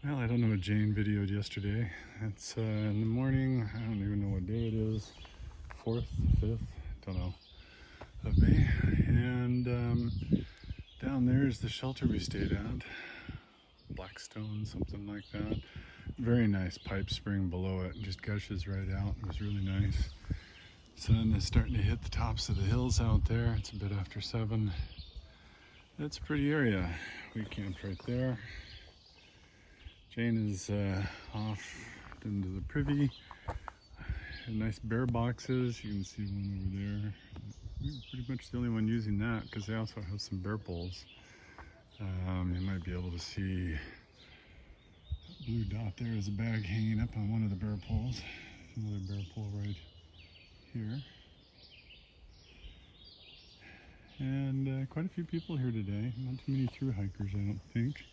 Well, I don't know what Jane videoed yesterday. It's in the morning. I don't even know what day it is. 4th, 5th, don't know, of May. And down there is the shelter we stayed at. Blackstone, something like that. Very nice pipe spring below it. Just gushes right out. It was really nice. Sun is starting to hit the tops of the hills out there. It's a bit after 7. It's a pretty area. We camped right there. Jane is off into the privy. Nice bear boxes. You can see one over there. We're pretty much the only one using that because they also have some bear poles. You might be able to see that blue dot there is a bag hanging up on one of the bear poles. Another bear pole right here. And quite a few people here today. Not too many thru hikers, I don't think.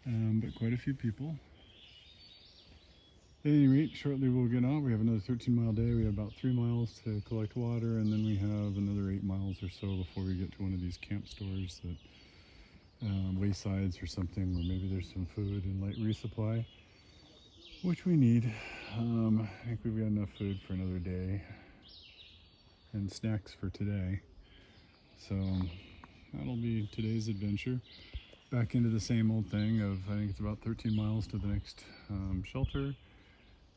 But quite a few people. At any rate, shortly we'll get on. We have another 13-mile day. We have about 3 miles to collect water, and then we have another 8 miles or so before we get to one of these camp stores that waysides or something, where maybe there's some food and light resupply, which we need. I think we've got enough food for another day and snacks for today. So that'll be today's adventure. Back into the same old thing of, I think it's about 13 miles to the next shelter,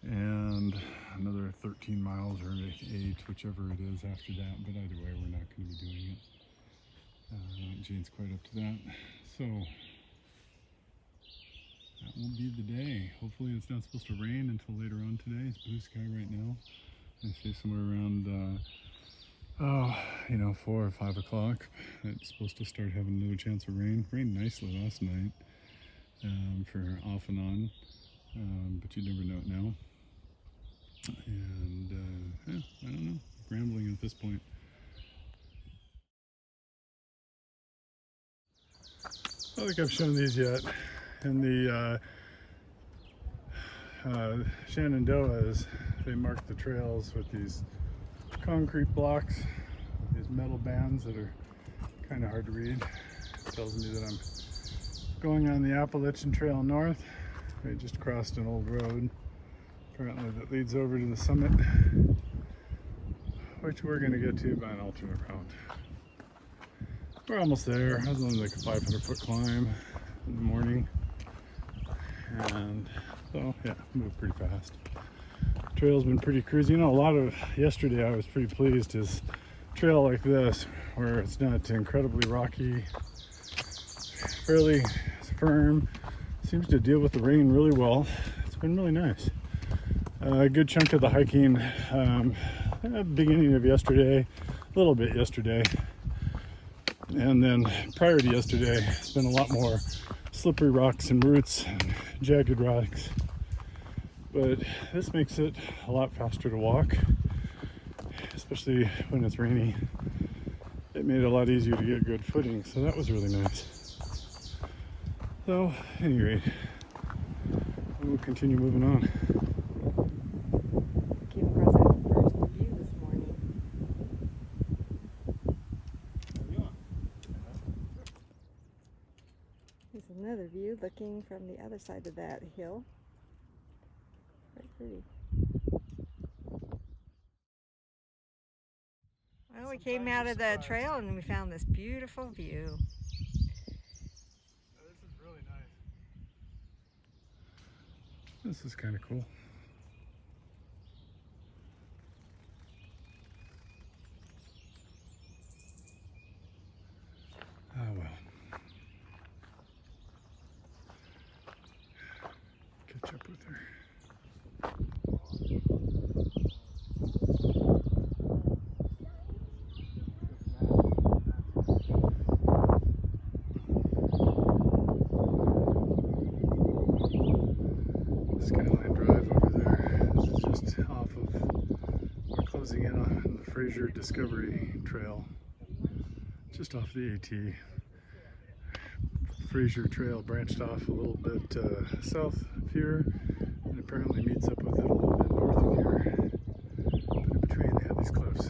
and another 13 miles or 8, whichever it is after that. But either way, we're not going to be doing it. Jane's quite up to that. So that will be the day. Hopefully it's not supposed to rain until later on today. It's blue sky right now. I say somewhere around 4 or 5 o'clock. It's supposed to start having another chance of rain. Rained nicely last night for off and on, but you never know it now. And I don't know, rambling at this point. I don't think I've shown these yet. And the Shenandoahs, they mark the trails with these concrete blocks, these metal bands that are kind of hard to read. It tells me that I'm going on the Appalachian Trail north. I just crossed an old road, apparently, that leads over to the summit, which we're going to get to by an alternate route. We're almost there. It was only like a 500-foot climb in the morning, and so yeah, moved pretty fast. Trail's been pretty cruisy. You know, a lot of yesterday I was pretty pleased is trail like this, where it's not incredibly rocky, fairly firm, seems to deal with the rain really well. It's been really nice. A good chunk of the hiking at the beginning of yesterday, a little bit yesterday, and then prior to yesterday, it's been a lot more slippery rocks and roots and jagged rocks. But this makes it a lot faster to walk, especially when it's rainy. It made it a lot easier to get good footing, so that was really nice. So, at any rate, we'll continue moving on. Came across that first view this morning. Here's another view looking from the other side of that hill. Quite pretty. Well, we came out of the trail and we found this beautiful view. This is really nice. This is kind of cool. Ah, well. Catch up with her. Skyline Drive over there. This is just off of, we're closing in on the Fraser Discovery Trail, just off the AT. Fraser Trail branched off a little bit south of here, and apparently meets up with it a little bit north of here. But in between they have these cliffs.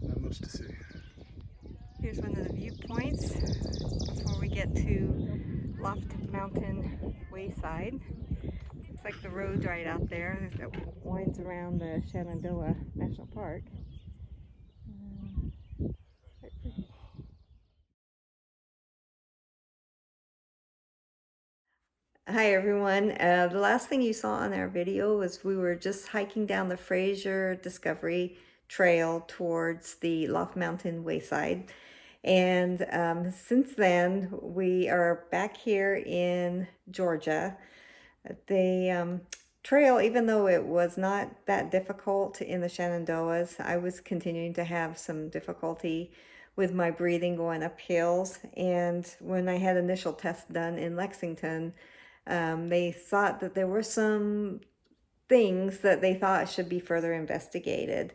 Not much to see. Here's one of the viewpoints before we get to Loft Mountain Wayside. Looks like the road's right out there that winds around the Shenandoah National Park. Quite pretty. Hi everyone. The last thing you saw on our video was we were just hiking down the Fraser Discovery Trail towards the Loft Mountain Wayside. And since then, we are back here in Georgia. The trail, even though it was not that difficult in the Shenandoahs, I was continuing to have some difficulty with my breathing going up hills. And when I had initial tests done in Lexington, they thought that there were some things that they thought should be further investigated.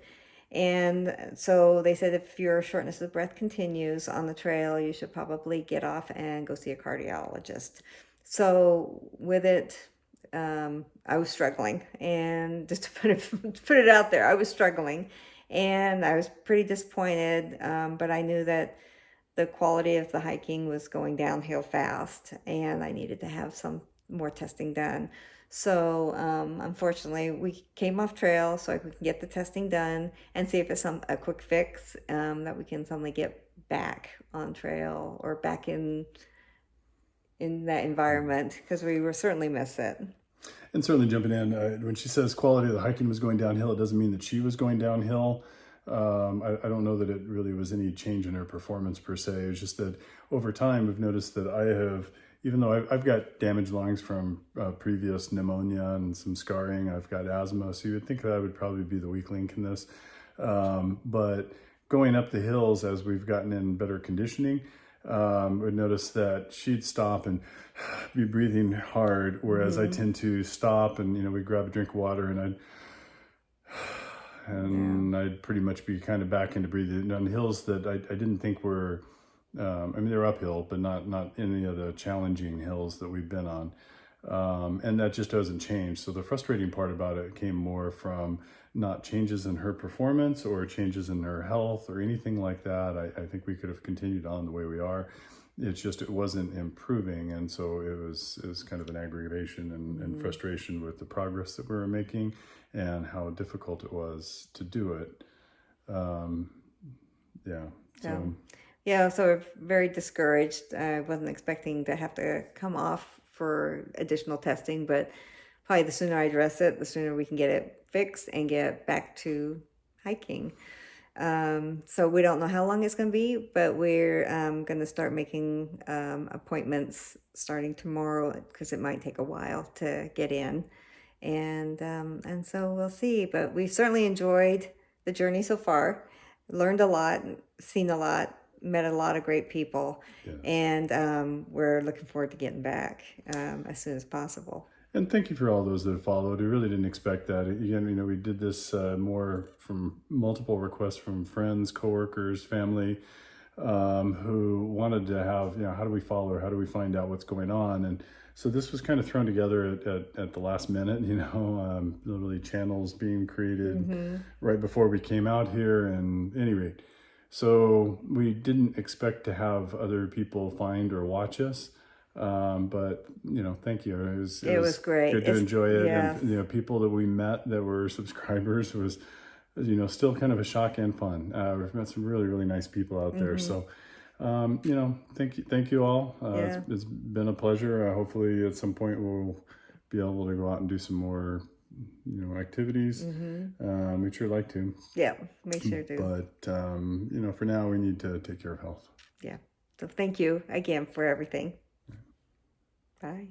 And so they said if your shortness of breath continues on the trail, you should probably get off and go see a cardiologist. So with it, I was struggling, and just to put it out there, I was struggling, and I was pretty disappointed. But I knew that the quality of the hiking was going downhill fast, and I needed to have some more testing done. So unfortunately, we came off trail so we can get the testing done and see if it's a quick fix that we can suddenly get back on trail or back in that environment, because we will certainly miss it. And certainly jumping in, when she says quality of the hiking was going downhill, it doesn't mean that she was going downhill. I don't know that it really was any change in her performance per se. It's just that over time, we've noticed that I have, even though I've got damaged lungs from previous pneumonia and some scarring, I've got asthma, so you would think that I would probably be the weak link in this. But going up the hills as we've gotten in better conditioning, we'd notice that she'd stop and be breathing hard, whereas I tend to stop and, we'd grab a drink of water and I'd pretty much be kind of back into breathing on hills that I didn't think were, they're uphill, but not any of the challenging hills that we've been on. And that just doesn't change. So the frustrating part about it came more from not changes in her performance or changes in her health or anything like that. I think we could have continued on the way we are. It's just, it wasn't improving. And so it was kind of an aggravation and frustration with the progress that we were making and how difficult it was to do it. So we're very discouraged. I wasn't expecting to have to come off for additional testing, but probably the sooner I address it, the sooner we can get it fixed and get back to hiking. So we don't know how long it's going to be, but we're going to start making appointments starting tomorrow, because it might take a while to get in. And so we'll see. But we've certainly enjoyed the journey so far, learned a lot, seen a lot, met a lot of great people, and we're looking forward to getting back as soon as possible. And thank you for all those that followed. We really didn't expect that. Again, we did this more from multiple requests from friends, coworkers, family, who wanted to have, how do we follow her? How do we find out what's going on? And so this was kind of thrown together at the last minute, literally channels being created right before we came out here. And at any rate, so we didn't expect to have other people find or watch us. But thank you. It was great. Good to enjoy it. Yeah. And people that we met that were subscribers was, still kind of a shock and fun. We've met some really, really nice people out there. So, thank you all. It's been a pleasure. Hopefully at some point we'll be able to go out and do some more, activities. We'd sure like to. Yeah, we sure do. But, for now we need to take care of health. Yeah. So thank you again for everything. Bye.